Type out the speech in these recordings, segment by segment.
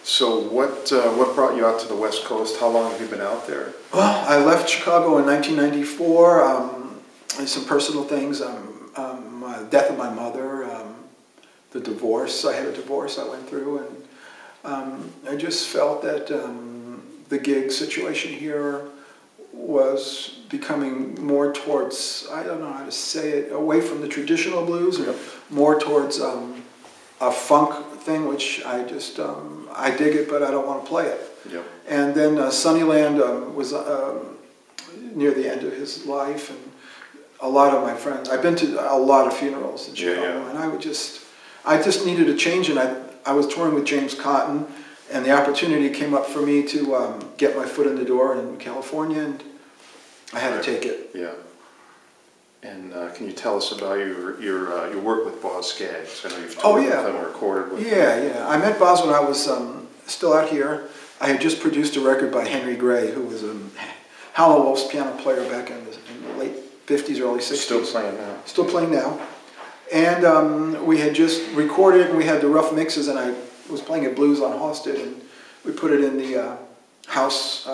So what brought you out to the West Coast? How long have you been out there? Well, I left Chicago in 1994. Some personal things. Death of my mother, the divorce. I had a divorce I went through, and I just felt that the gig situation here was becoming more towards, I don't know how to say it, away from the traditional blues, and more towards a funk thing, which I just, I dig it, but I don't want to play it. Yep. And then Sunnyland was near the end of his life, and a lot of my friends, I've been to a lot of funerals in Chicago, and I just needed a change, and I was touring with James Cotton, and the opportunity came up for me to get my foot in the door in California, and I had to take it. Yeah. And can you tell us about your work with Boz Scaggs? I know you've toured with him and recorded with him. Yeah. I met Boz when I was still out here. I had just produced a record by Henry Gray, who was a Howlin' Wolf's piano player back in the late 50s, early 60s. Still playing now. Still playing now. And we had just recorded it, and we had the rough mixes, and I was playing at Blues on Halsted, and we put it in the house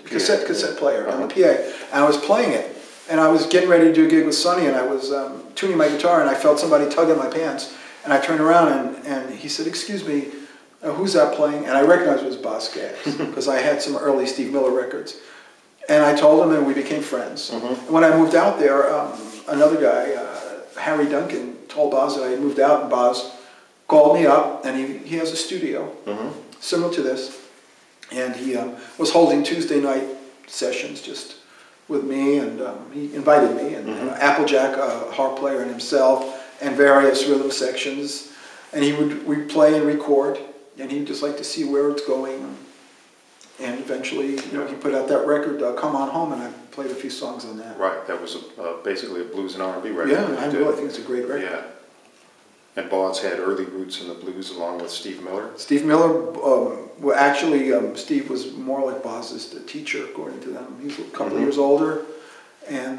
cassette player on the PA, and I was playing it. And I was getting ready to do a gig with Sonny, and I was tuning my guitar, and I felt somebody tug at my pants, and I turned around, and he said, "Excuse me, who's that playing?" And I recognized it was Boz Scaggs, because I had some early Steve Miller records. And I told him, and we became friends. And when I moved out there, another guy, Harry Duncan, told Boz that I had moved out, and Boz called me up, and he has a studio similar to this, and he was holding Tuesday night sessions just with me, and he invited me, and Applejack, a harp player, and himself, and various rhythm sections, and we'd play and record, and he'd just like to see where it's going. And eventually, he put out that record, Come On Home, and I played a few songs on that. Right, that was basically a blues and R&B record. Yeah, I really think it's a great record. Yeah. And Boz had early roots in the blues along with Steve Miller. Steve Miller, well, actually, Steve was more like Boz's teacher, according to them. He was a couple of years older, and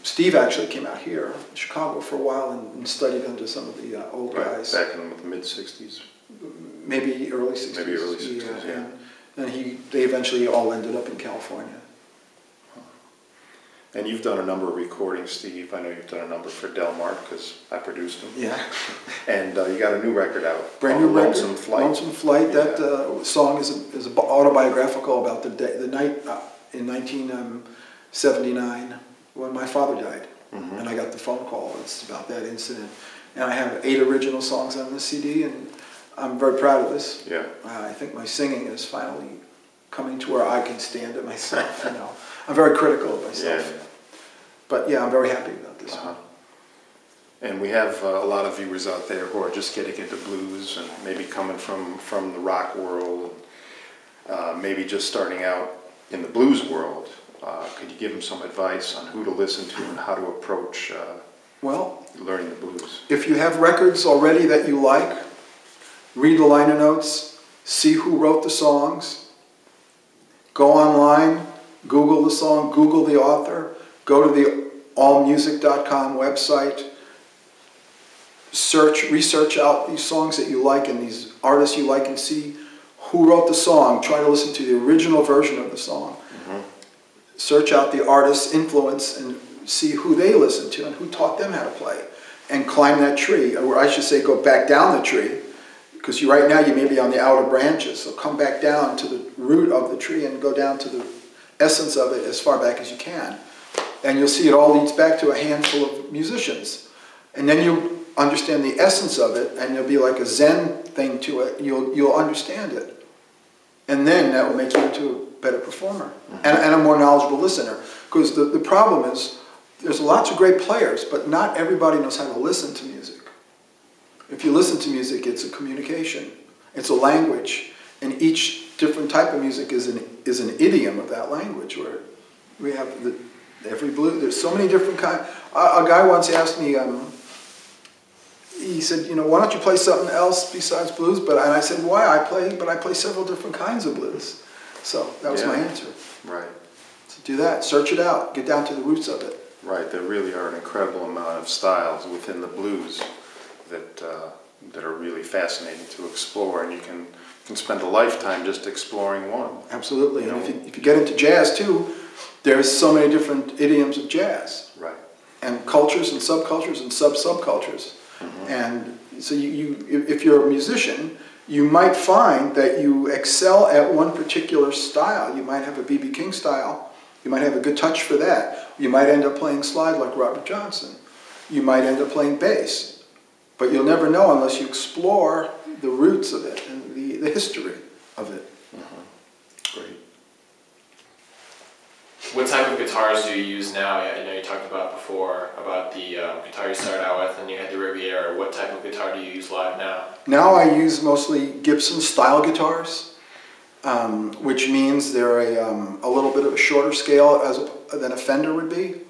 Steve actually came out here in Chicago for a while and studied under some of the old guys. Back in the mid-'60s? Maybe early 60s. Maybe early 60s, yeah. And they eventually all ended up in California. And you've done a number of recordings, Steve. I know you've done a number for Del Mar, because I produced them. Yeah. And you got a new record out. Brand new record. Lonesome Flight. Lonesome Flight. That song is autobiographical about the night in 1979 when my father died. And I got the phone call. It's about that incident. And I have 8 original songs on this CD, and I'm very proud of this. Yeah. I think my singing is finally coming to where I can stand it myself. I'm very critical of myself. Yeah. But yeah, I'm very happy about this one. And we have a lot of viewers out there who are just getting into blues and maybe coming from the rock world, maybe just starting out in the blues world. Could you give them some advice on who to listen to and how to approach learning the blues? If you have records already that you like, read the liner notes, see who wrote the songs, go online, Google the song, Google the author, go to the allmusic.com website, research out these songs that you like and these artists you like and see who wrote the song. Try to listen to the original version of the song. Search out the artist's influence and see who they listened to and who taught them how to play. And climb that tree, or I should say go back down the tree, because right now you may be on the outer branches, so come back down to the root of the tree and go down to the essence of it as far back as you can. And you'll see it all leads back to a handful of musicians. And then you'll understand the essence of it, and there'll be like a Zen thing to it. You'll understand it. And then that will make you into a better performer and a more knowledgeable listener. Because the problem is, there's lots of great players, but not everybody knows how to listen to music. If you listen to music, it's a communication. It's a language. And each different type of music is an idiom of that language, where we have every blues. There's so many different kinds. A guy once asked me, he said, why don't you play something else besides blues? And I said, why? I play several different kinds of blues. So that was my answer. Right. So do that. Search it out. Get down to the roots of it. Right. There really are an incredible amount of styles within the blues that that are really fascinating to explore, and you can spend a lifetime just exploring one. Absolutely. And if you get into jazz too, there's so many different idioms of jazz. Right. And cultures and subcultures and subcultures. Mm-hmm. And so if you're a musician, you might find that you excel at one particular style. You might have a B.B. King style. You might have a good touch for that. You might end up playing slide like Robert Johnson. You might end up playing bass. But you'll never know unless you explore the roots of it and the history of it. Mm-hmm. Great. What type of guitars do you use now? I know you talked about before about the guitar you started out with, and you had the Riviera. What type of guitar do you use live now? Now I use mostly Gibson style guitars, which means they're a little bit of a shorter scale than a Fender would be,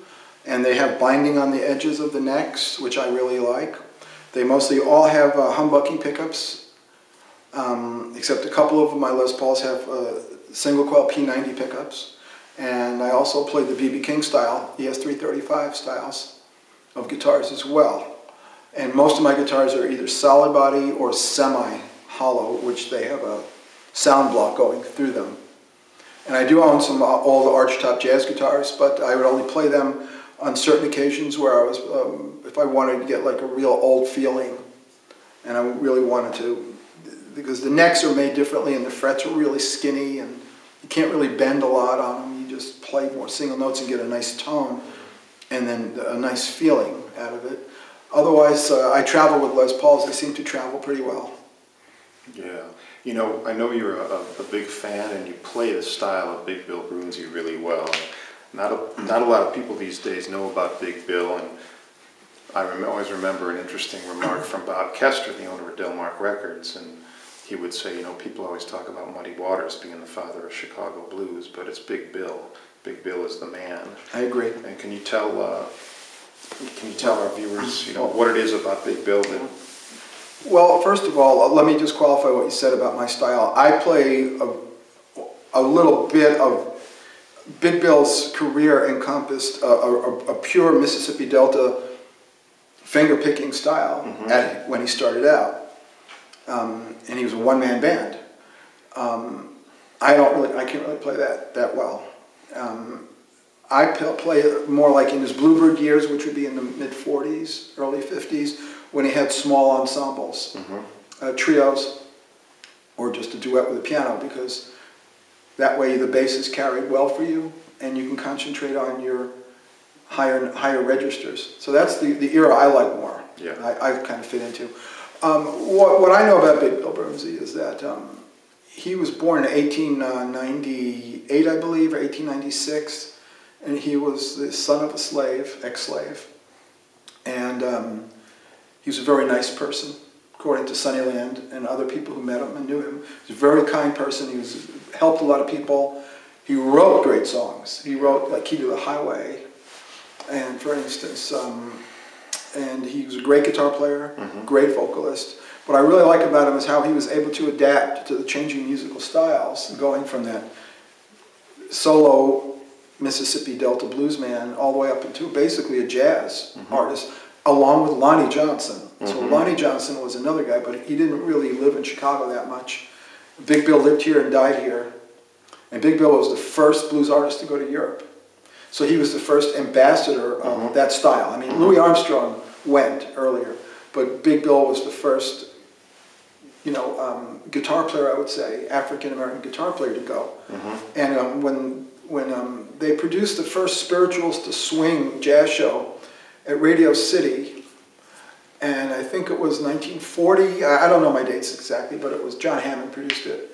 and they have binding on the edges of the necks, which I really like. They mostly all have humbucking pickups, except a couple of my Les Pauls have single coil P90 pickups. And I also play the B.B. King style, ES335 styles of guitars as well. And most of my guitars are either solid body or semi-hollow, which they have a sound block going through them. And I do own some old archtop jazz guitars, but I would only play them on certain occasions where I was, if I wanted to get like a real old feeling, and I really wanted to, because the necks are made differently and the frets are really skinny and you can't really bend a lot on them. You just play more single notes and get a nice tone and then a nice feeling out of it. Otherwise, I travel with Les Pauls. They seem to travel pretty well. Yeah. You know, I know you're a big fan and you play the style of Big Bill Broonzy really well. Not a lot of people these days know about Big Bill, and I always remember an interesting remark from Bob Kester, the owner of Delmark Records, and he would say, you know, people always talk about Muddy Waters being the father of Chicago blues, but it's Big Bill. Big Bill is the man. I agree. And can you tell our viewers, you know, what it is about Big Bill that... Well, first of all, let me just qualify what you said about my style. I play a little bit of... Big Bill's career encompassed a pure Mississippi Delta finger-picking style when he started out. And he was a one-man band. I can't really play that well. I play it more like in his Bluebird years, which would be in the mid-40s, early 50s, when he had small ensembles, trios, or just a duet with a piano, because that way the bass is carried well for you, and you can concentrate on your higher registers. So that's the era I like more. Yeah. I kind of fit into. What I know about Big Bill Broonzy is that he was born in 1898, I believe, or 1896, and he was the son of a slave, ex-slave, and he was a very nice person, according to Sunnyland and other people who met him and knew him. He was a very kind person. He helped a lot of people. He wrote great songs. He wrote like Key to the Highway, and for instance, and he was a great guitar player, great vocalist. What I really like about him is how he was able to adapt to the changing musical styles, going from that solo Mississippi Delta bluesman all the way up into basically a jazz artist, along with Lonnie Johnson. So Lonnie Johnson was another guy, but he didn't really live in Chicago that much. Big Bill lived here and died here. And Big Bill was the first blues artist to go to Europe. So he was the first ambassador of that style. I mean, Louis Armstrong went earlier, but Big Bill was the first, guitar player, I would say, African-American guitar player to go. And when they produced the first Spirituals to Swing jazz show at Radio City, and I think it was 1940, I don't know my dates exactly, but it was John Hammond produced it.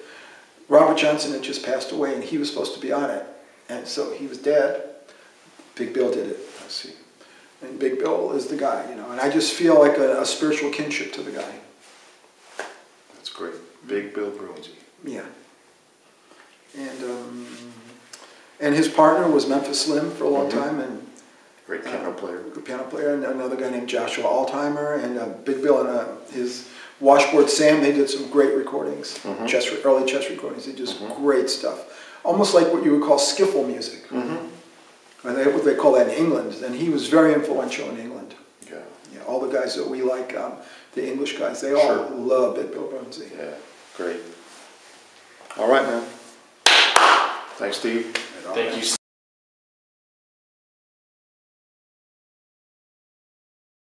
Robert Johnson had just passed away, and he was supposed to be on it. And so he was dead. Big Bill did it. I see. And Big Bill is the guy, and I just feel like a spiritual kinship to the guy. That's great. Big Bill Broonzy. Yeah. And his partner was Memphis Slim for a long time, and great piano player. Good piano player, and another guy named Joshua Altheimer, and Big Bill and his washboard Sam. They did some great recordings, early chess recordings. They did some great stuff, almost like what you would call skiffle music. What they call that in England, and he was very influential in England. Yeah. All the guys that we like, the English guys. They all Sure. love Big Bill Broonzy. Yeah, great. All right, man. Thanks, Steve. Thank you.